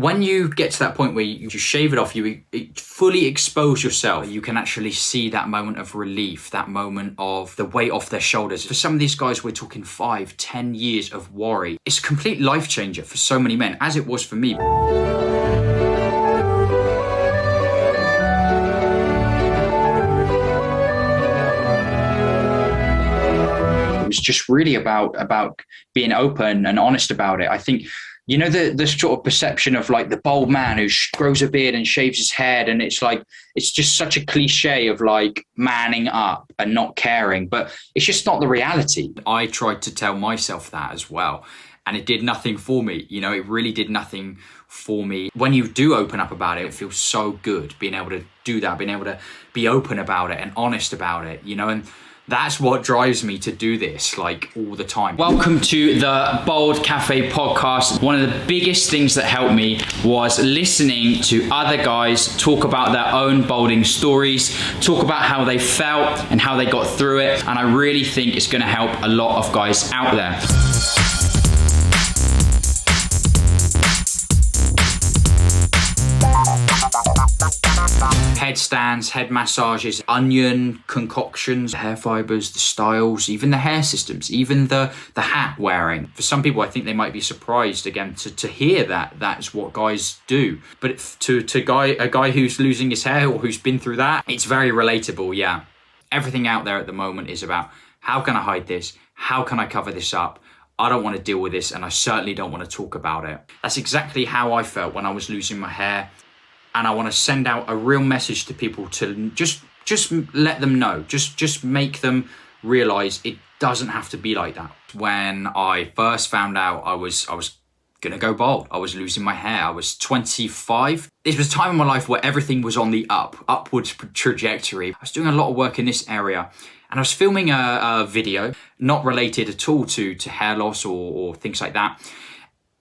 when you get to that point where you shave it off, you fully expose yourself, you can actually see that moment of relief, that moment of the weight off their shoulders. For some of these guys, we're talking 5-10 years of worry. It's a complete life changer for so many men, as it was for me. It was just really about being open and honest about it. I think, you know, the sort of perception of like the bald man who grows a beard and shaves his head, and it's like, it's just such a cliche of like manning up and not caring, but it's just not the reality. I tried to tell myself that as well, and it did nothing for me. You know, it really did nothing for me. When you do open up about it, it feels so good being able to do that, being able to be open about it and honest about it, you know, and that's what drives me to do this, like, all the time. Welcome to the Baldcafe Podcast. One of the biggest things that helped me was listening to other guys talk about their own balding stories, talk about how they felt and how they got through it. And I really think it's going to help a lot of guys out there. Headstands, head massages, onion concoctions, hair fibers, the styles, even the hair systems, even the hat wearing. For some people, I think they might be surprised again to hear that that's what guys do. But to a guy who's losing his hair or who's been through that, it's very relatable. Yeah, everything out there at the moment is about how can I hide this? How can I cover this up? I don't want to deal with this, and I certainly don't want to talk about it. That's exactly how I felt when I was losing my hair. And I want to send out a real message to people to just let them know, just make them realize it doesn't have to be like that. When I first found out I was going to go bald, I was losing my hair. I was 25. This was a time in my life where everything was on the upwards trajectory. I was doing a lot of work in this area, and I was filming a video not related at all to hair loss or things like that.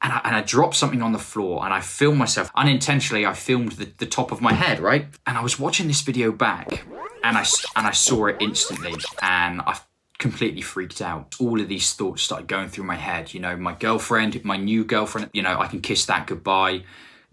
And I dropped something on the floor, and I filmed myself unintentionally. I filmed the top of my head, right? And I was watching this video back, and I saw it instantly, and I completely freaked out. All of these thoughts started going through my head. You know, my girlfriend, my new girlfriend, you know, I can kiss that goodbye.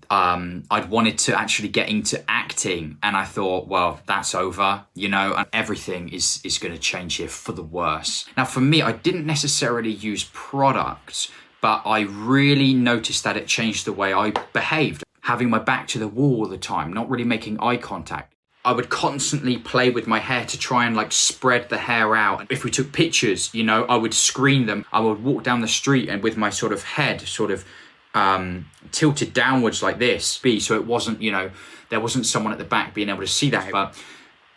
I'd wanted to actually get into acting, and I thought, well, that's over, you know, and everything is going to change here for the worse. Now, for me, I didn't necessarily use products, but I really noticed that it changed the way I behaved. Having my back to the wall all the time, not really making eye contact. I would constantly play with my hair to try and like spread the hair out. If we took pictures, you know, I would screen them. I would walk down the street and with my sort of head sort of tilted downwards like this. So it wasn't, you know, there wasn't someone at the back being able to see that. But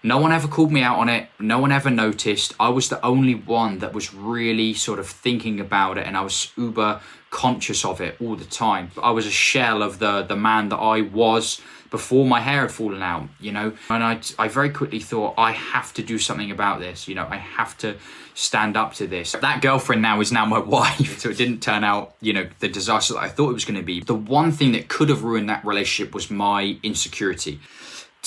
no one ever called me out on it. No one ever noticed. I was the only one that was really sort of thinking about it, and I was uber conscious of it all the time. I was a shell of the man that I was before my hair had fallen out, you know. And I very quickly thought, I have to do something about this. You know, I have to stand up to this. That girlfriend now is now my wife. So it didn't turn out, you know, the disaster that I thought it was going to be. The one thing that could have ruined that relationship was my insecurity.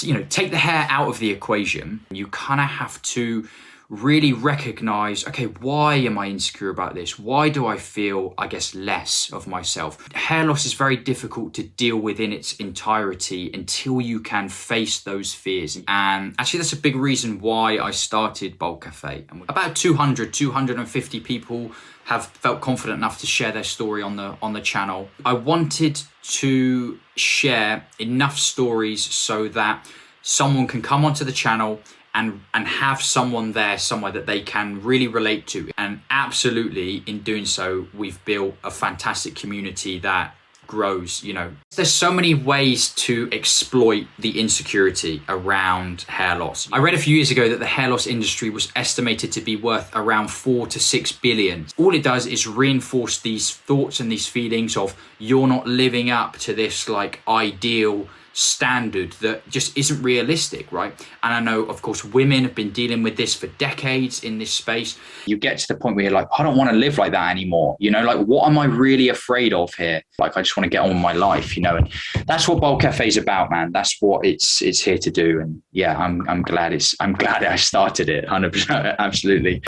You know, take the hair out of the equation. You kind of have to really recognize, okay, why am I insecure about this? Why do I feel, I guess, less of myself? Hair loss is very difficult to deal with in its entirety until you can face those fears. And actually, that's a big reason why I started Baldcafe. And about 250 people have felt confident enough to share their story on the channel. I wanted to share enough stories so that someone can come onto the channel and have someone there somewhere that they can really relate to. And absolutely, in doing so, we've built a fantastic community that grows, you know. There's so many ways to exploit the insecurity around hair loss. I read a few years ago that the hair loss industry was estimated to be worth around 4 to 6 billion. All it does is reinforce these thoughts and these feelings of you're not living up to this like ideal standard that just isn't realistic, right? And I know, of course, women have been dealing with this for decades in this space. You get to the point where you're like, I don't want to live like that anymore. You know, like, what am I really afraid of here? Like, I just want to get on with my life, you know, and that's what Baldcafe is about, man. That's what it's here to do. And yeah, I'm glad I started it 100%. Absolutely.